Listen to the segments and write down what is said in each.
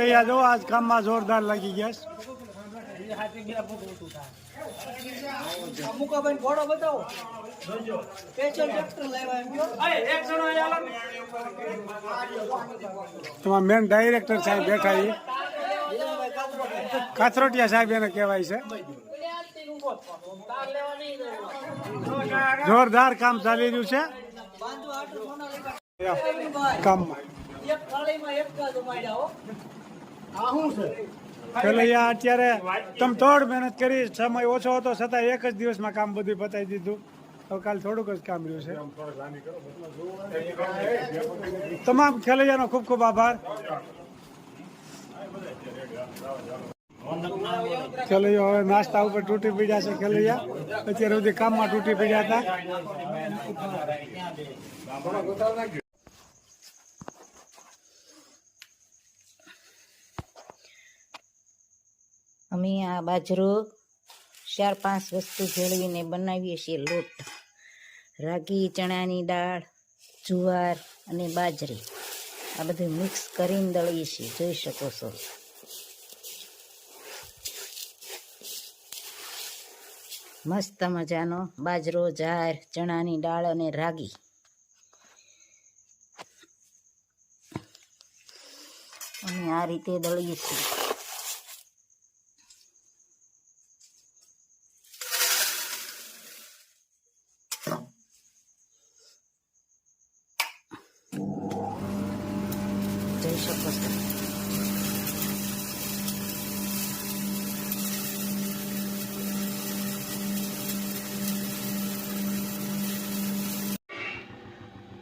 ખેલૈયા જો આજ કામમાં જોરદાર લાગી ગયા તમારા મેન ડાયરેક્ટર સાહેબ બેઠા એ કાથરોટિયા સાહેબ એને કહેવાય છે જોરદાર કામ ચાલી રહ્યું છે કામમાં ખેલૈયા અત્યારે તમે તોડ મહેનત કરી સમય ઓછો હતો છતાં એક જ દિવસમાં કામ બધું પતાવી દીધું હવે કાલ થોડુંક જ કામ રહ્યું છે તમામ ખેલૈયાનો ખૂબ ખૂબ આભાર ખેલૈયા હવે નાસ્તા ઉપર તૂટી પડ્યા છે ખેલૈયા અત્યારે સુધી કામમાં તૂટી પડ્યા હતા અમે આ બાજરો 4-5 વસ્તુ ભેળવીને બનાવીએ છીએ લોટ રાગી ચણાની દાળ જુવાર અને બાજરી આ બધું મિક્સ કરીને દળીએ છીએ જોઈ શકો છો મસ્ત મજાનો બાજરો જાર ચણાની દાળ અને રાગી અમે આ રીતે દળીએ છીએ જોઈ શકો છો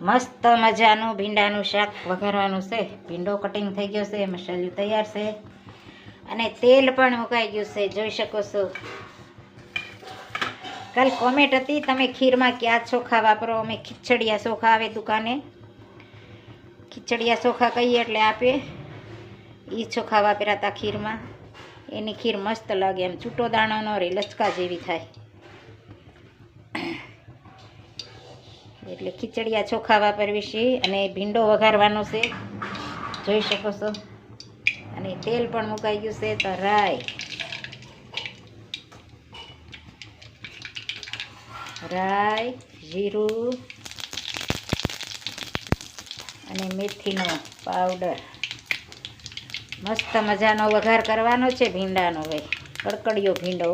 મસ્ત મજાનું ભીંડાનું શાક વઘારવાનું છે ભીંડો કટિંગ થઈ ગયો છે મસાલું તૈયાર છે અને તેલ પણ મુકાઈ ગયું છે જોઈ શકો છો કાલ કોમેન્ટ હતી તમે ખીરમાં કયા ચોખા વાપરો અમે ખીચડિયા ચોખા આવે દુકાને ખીચડિયા ચોખા કહીએ એટલે આપે એ ચોખા વાપર્યા હતા ખીરમાં એની ખીર મસ્ત લાગે એમ છૂટો દાણો ન રહે લચકા જેવી થાય એટલે ખીચડિયા ચોખા વાપરવી છે અને ભીંડો વઘારવાનો છે જોઈ શકો છો અને તેલ પણ મુકાઈ ગયું છે તો રાઈ જીરું અને મેથીનો પાવડર મસ્ત મજાનો વઘાર કરવાનો છે ભીંડાનો ભાઈ કડકડિયો ભીંડો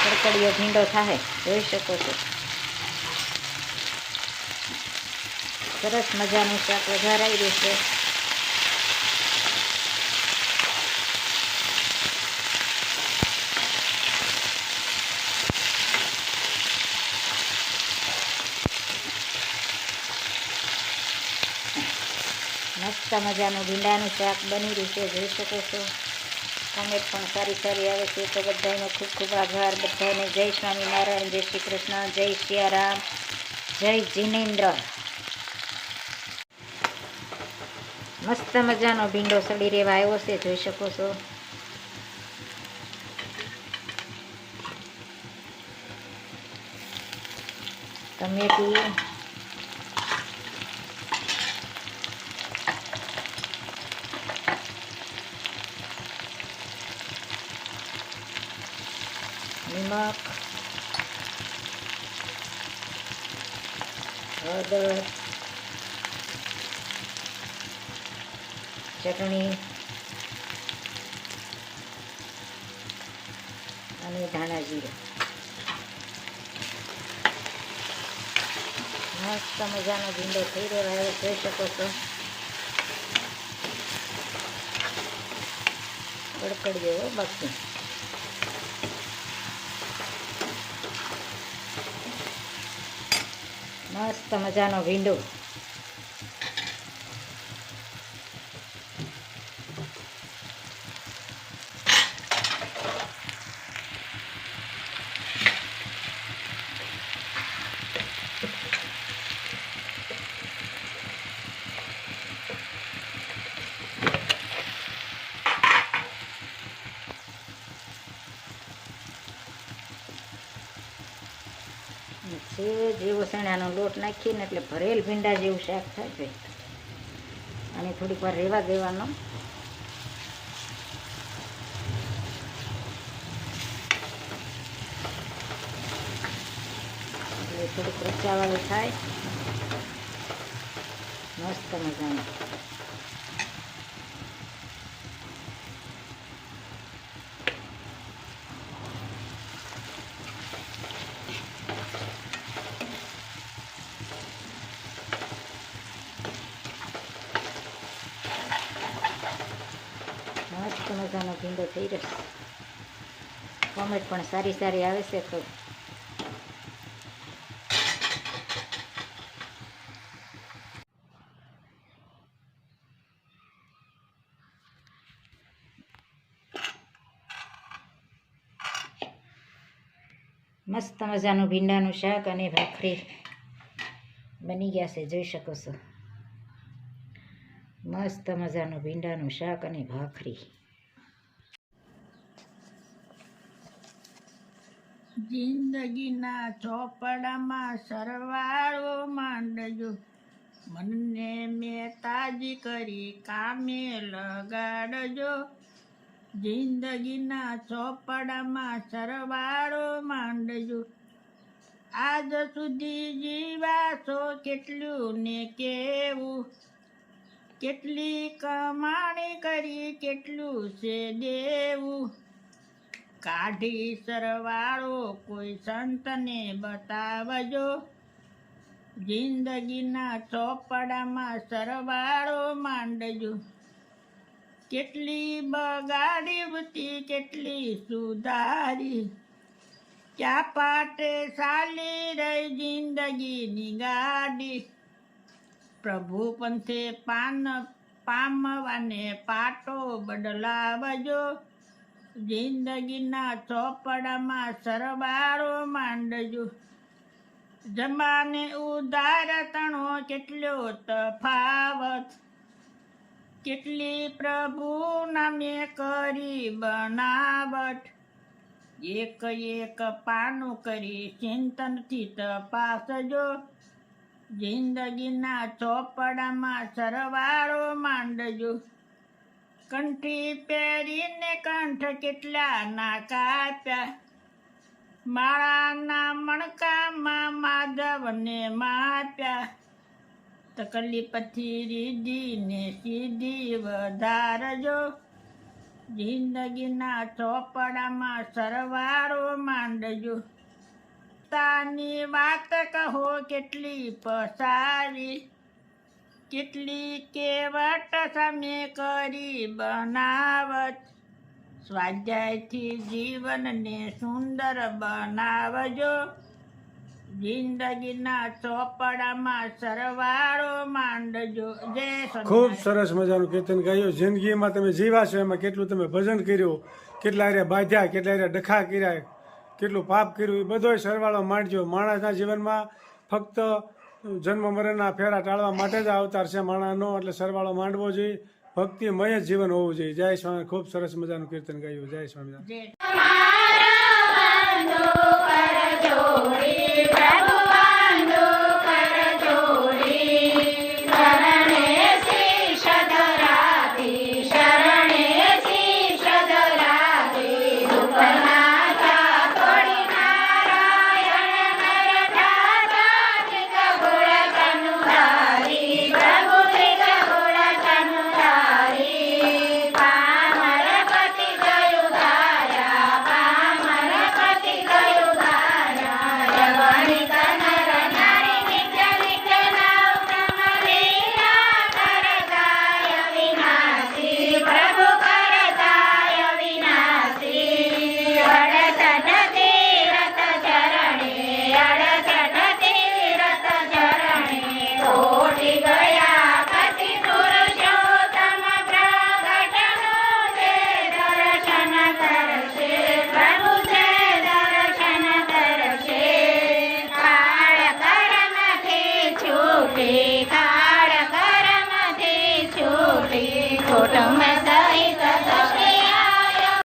કડકડિયો ભીંડો થાય જોઈ શકો છો સરસ મજાનું શાક વઘારાઈ રહેશે મસ્ત મજાનું ભીંડાનું શાક બની રહ્યું છે જોઈ શકો છો કોમેન્ટ પણ સારી સારી આવે છે તો બધાનો ખૂબ ખૂબ આભાર બધાને જય સ્વામિનારાયણ જય શ્રી કૃષ્ણ જય સિયારામ જય જિનેન્દ્ર મસ્ત મજાનો ભીંડો સડી રહેવા આવ્યો છે જોઈ શકો છો ટમેટું નમક હળદર ચટણી અને ધાણા જીરું મસ્ત મજાનો ભીંડો થઈ રહ્યો જોઈ શકો છો કડકડીયો બાકી મસ્ત મજાનો ભીંડો જેવો સણાનો લોટ નાખીને એટલે ભરેલ ભીંડા જેવું શાક થાય છે અને થોડીક વાર રહેવા દેવાનો એટલે થોડુંક રચાવાળું થાય મસ્ત મજાનું. મસ્ત મજાનો ભીંડો થઈ રહ્યો. કોમેન્ટ પણ સારી સારી આવે છે તો મસ્ત મજાનું ભીંડાનું શાક અને ભાખરી બની ગયા છે, જોઈ શકો છો. મસ્ત મજાનું ભીંડાનું શાક અને ભાખરી. જિંદગીના ચોપડામાં સરવાળો માંડજો, મનને મેં તાજી કરી કામે લગાડજો. જિંદગીના ચોપડામાં સરવાળો માંડજો, આજ સુધી જીવાશો કેટલું ને કેવું, કેટલી કમાણી કરી કેટલું છે દેવું. કાઢી સરવાળો કોઈ સંતને બતાવજો, જિંદગીના ચોપડામાં સરવાળો માંડજો. કેટલી બગાડી હતી કેટલી સુધારી, ક્યાં પાટે ચાલી રહી જિંદગીની ગાડી. પ્રભુ પંથે પામવાને પાટો બદલાવજો, જિંદગીના ચોપડામાં સરવાળો માંડજો. જમાને ઉધાર તણો કેટલો તફાવત, કેટલી પ્રભુના મેં કરી બનાવટ. એક એક પાનું કરી ચિંતનથી તપાસજો, જિંદગીના ચોપડામાં સરવાળો માંડજો. કંઠી પહેરીને કંઠ કેટલાના કાપ્યા, માળાના મણકામાં માધવને માપ્યા. તકલીફથી રીધીને સીધી વધારજો, જિંદગીના ચોપડામાં સરવાળો માંડજો. તાની વાત કહો કેટલી પસાવી, કેટલી કેવટ સામે કરી બનાવટ. સ્વાધ્યાયથી જીવનને સુંદર બનાવજો, જિંદગીના ચોપડામાં સરવાળો માંડજો. જય ખૂબ સરસ મજાનું કીર્તન ગાયું. જિંદગીમાં તમે જીવા છો એમાં કેટલું તમે ભજન કર્યું, કેટલા હારે બાંધ્યા, કેટલા હારે ડખા કર્યા, કેટલું પાપ કર્યું, એ બધોય સરવાળો માંડજો. માણસના જીવનમાં ફક્ત જન્મ મરણના ફેરા ટાળવા માટે જ અવતાર છે માણસનો, એટલે સરવાળો માંડવો જોઈએ. ભક્તિમય જીવન હોવું જોઈએ. જય સ્વામી. ખૂબ સરસ મજાનું કીર્તન ગાયું. જય સ્વામી. ખોટ